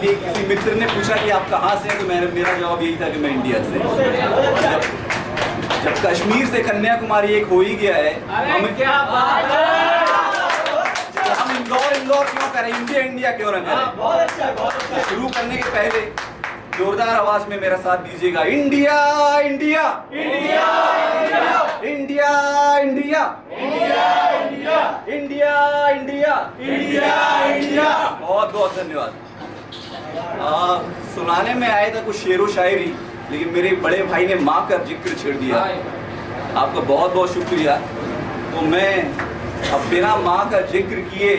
अभी किसी मित्र ने पूछा कि आप कहाँ से हैं, तो मेरा जवाब यही था कि मैं इंडिया से। जब कश्मीर से कन्याकुमारी एक हो ही गया है, हम इंदौर क्यों करें, इंडिया क्यों न करें। शुरू करने के पहले जोरदार आवाज में मेरा साथ दीजिएगा। India India India India India India India India. बहुत बहुत धन्यवाद। सुनाने में आया था कुछ शेरो शायरी, लेकिन मेरे बड़े भाई ने माँ का जिक्र छेड़ दिया। आपका बहुत बहुत शुक्रिया। तो मैं अब बिना माँ का जिक्र किए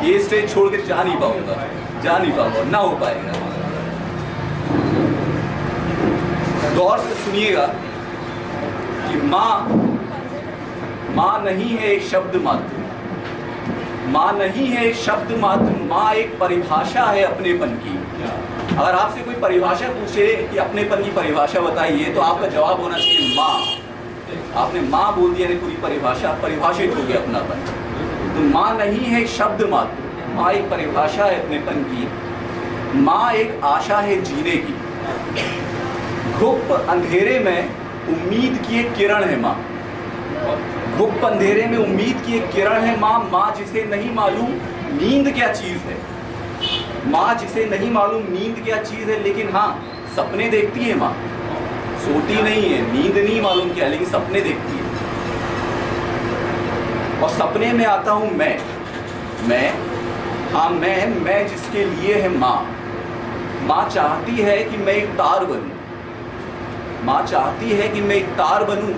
ये स्टेज छोड़ कर जा नहीं पाऊंगा, ना हो पाएगा। गौर से सुनिएगा कि माँ नहीं है एक शब्द मात्र, माँ नहीं है एक शब्द मात्र, माँ एक परिभाषा है अपनेपन की। अगर आपसे कोई परिभाषा पूछे कि अपनेपन की परिभाषा बताइए, तो आपका जवाब होना चाहिए माँ। आपने माँ बोल दिया, पूरी परिभाषा परिभाषित हो गया अपनापन। तो माँ नहीं है एक शब्द मात्र, माँ एक परिभाषा है अपनेपन की। माँ एक आशा है जीने की। घुप अंधेरे में उम्मीद की एक किरण है माँ। घुप अंधेरे में उम्मीद की एक किरण है माँ। माँ जिसे नहीं मालूम नींद क्या चीज़ है, माँ जिसे नहीं मालूम नींद क्या चीज़ है, लेकिन हाँ सपने देखती है माँ। सोती नहीं है, नींद नहीं मालूम क्या, लेकिन सपने देखती है। और सपने में आता हूँ मैं जिसके लिए है माँ। माँ चाहती है कि मैं एक तार बनूं, माँ चाहती है कि मैं एक तार बनूं।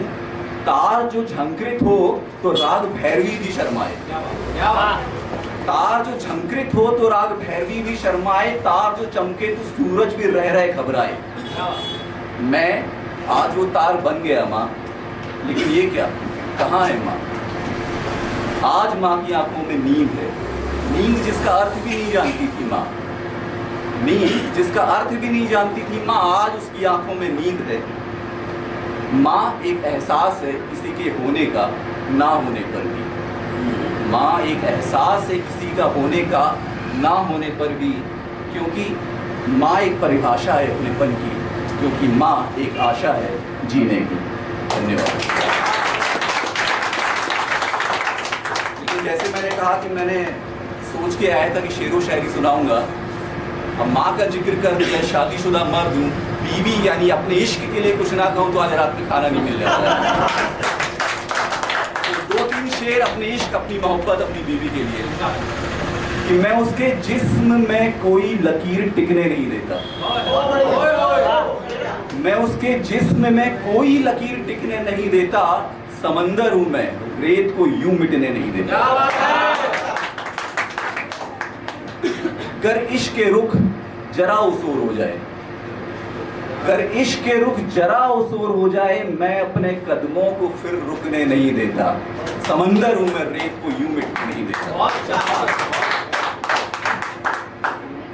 तार जो झंकृत हो तो राग भैरवी भी शर्माए। तार जो झंकृत हो तो राग भैरवी भी शर्माए। तार जो चमके तो सूरज भी रह रहे घबराए। मैं आज वो तार बन गया माँ, लेकिन ये क्या, कहाँ है माँ? आज माँ की आंखों में नींद है, नींद जिसका अर्थ भी नहीं जानती थी माँ, नींद जिसका अर्थ भी नहीं जानती थी माँ, आज उसकी आंखों में नींद है। माँ एक एहसास है किसी के होने का ना होने पर भी। माँ एक एहसास है किसी का होने का ना होने पर भी, क्योंकि माँ एक परिभाषा है अपनेपन की, क्योंकि माँ एक आशा है जीने की। धन्यवाद। लेकिन जैसे मैंने कहा कि मैंने सोच के आया था कि शेरो शायरी सुनाऊंगा। अब माँ का जिक्र कर दिया, शादीशुदा मर्द हूँ, बीवी यानी अपने इश्क के लिए कुछ ना कहूँ तो आज रात में खाना नहीं मिलने वाला। तो 2-3 शेर अपने इश्क, अपनी मोहब्बत, अपनी बीवी के लिए कि मैं उसके जिस्म में कोई लकीर टिकने नहीं देता। मैं उसके जिस्म में कोई लकीर टिकने नहीं देता। समंदर हूं मैं, रेत को यूं मिटने नहीं देता। कर इश्क के रुख जरा उसोर हो जाए, कर इश्क के रुख जरा उसोर हो जाए, मैं अपने कदमों को फिर रुकने नहीं देता। समंदर हूं मैं, रेत को यूं मिटने नहीं देता।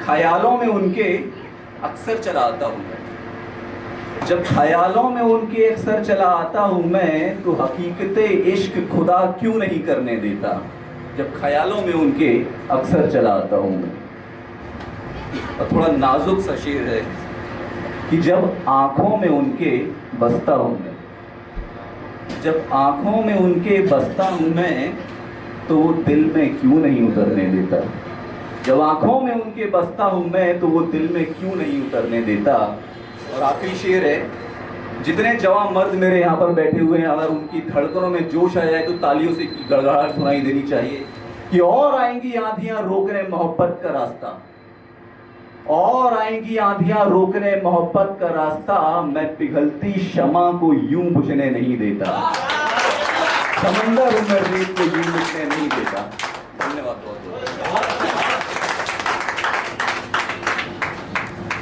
ख्यालों में उनके अक्सर चला आता हूं मैं, जब ख्यालों में उनके अक्सर चला आता हूं मैं, तो हकीकते इश्क खुदा क्यों नहीं करने देता। जब ख्यालों में उनके अक्सर चला आता हूं मैं। और थोड़ा नाजुक सा शेर है कि जब आंखों में उनके बसता हूं मैं, जब आंखों में उनके बसता हूं मैं, तो वो दिल में क्यों नहीं उतरने देता। जब आंखों में उनके बसता हूं मैं, तो वो दिल में क्यों नहीं उतरने देता। और आखिरी शेर है, जितने जवान मर्द मेरे यहाँ पर बैठे हुए हैं, अगर उनकी धड़कनों में जोश आ जाए तो तालियों से गड़गड़ाहट सुनाई देनी चाहिए कि और आएंगी आंधियां रोकने मोहब्बत का रास्ता, और आएंगी आंधियां रोकने मोहब्बत का रास्ता, मैं पिघलती शमा को यूं बुझने नहीं देता। समंदर में रेत को यूं बुझने नहीं देता। धन्यवाद बहुत बहुत।